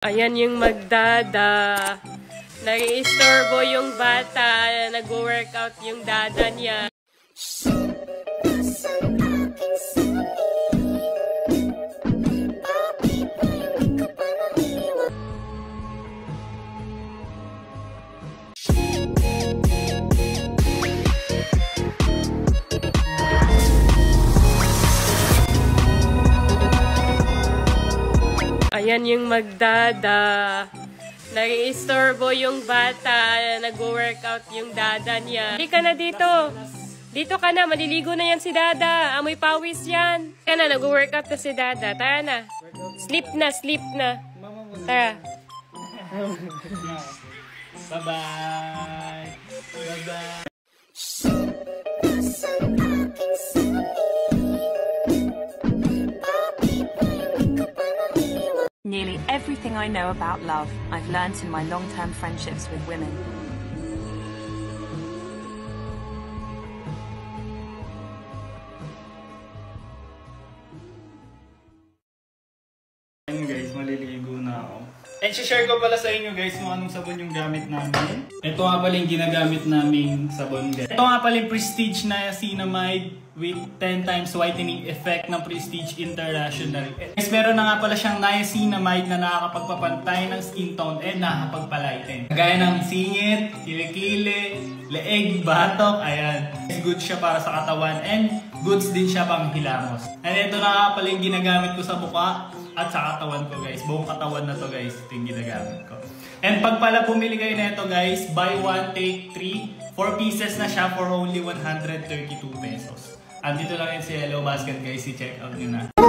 Ayan yung magdada. Nag-istorbo yung bata. Nag-workout yung dada niya. Ayan yung magdada. Nag-istorbo yung bata. Nag-workout yung dada niya. Hindi ka na dito. Dito ka na. Maliligo na yan si dada. Amoy pawis yan. Kaya na, nag-workout na si dada. Tara na. Sleep na, sleep na. Tara. Bye-bye. Bye-bye. Nearly everything I know about love, I've learnt in my long-term friendships with women. Ayun guys, maliligo na ako. And share ko pala sa inyo guys kung anong sabon yung gamit namin. Ito nga pala yung ginagamit naming sabon guys. Ito nga pala yung Prestige Niacinamide with 10 times whitening effect ng Prestige International. Guys, meron na nga pala siyang niacinamide na nakakapagpapantay ng skin tone and nakakapagpalighten. Gaya ng singit, kilikili, leeg, batok, ayan. Good siya para sa katawan and goods din siya pang hilamos. And ito na nga pala yung ginagamit ko sa mukha at sa katawan ko guys. Buong katawan na to guys, ito yung ginagamit ko. And pag pala bumili kayo na ito guys, buy 1 take 3, 4 pieces na siya for only 132 pesos. Andito lang yun si Hello Basket guys, i-check out nyo na.